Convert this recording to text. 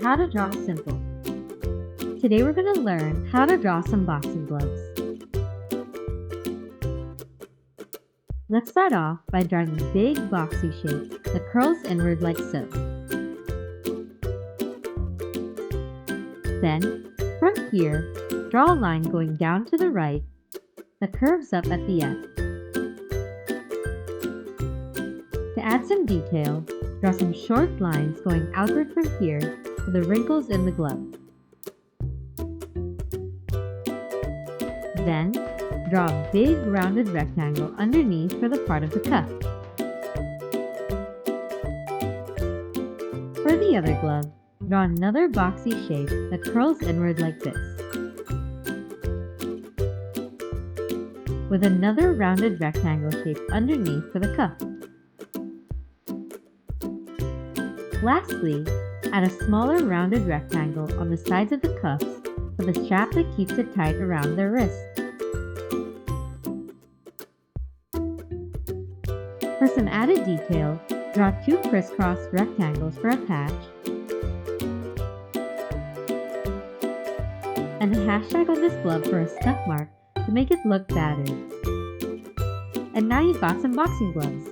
how to draw simple. Today we're going to learn how to draw some boxing gloves. Let's start off by drawing a big boxy shape that curls inward like so. Then, from here, draw a line going down to the right that curves up at the end. To add some detail, draw some short lines going outward from here to the wrinkles in the glove. Then, draw a big rounded rectangle underneath for the part of the cuff. For the other glove, draw another boxy shape that curls inward like this, with another rounded rectangle shape underneath for the cuff. Lastly, add a smaller rounded rectangle on the sides of the cuffs for the strap that keeps it tight around their wrist. For some added detail, draw two crisscross rectangles for a patch and a hashtag on this glove for a scuff mark to make it look battered. And now you've got some boxing gloves.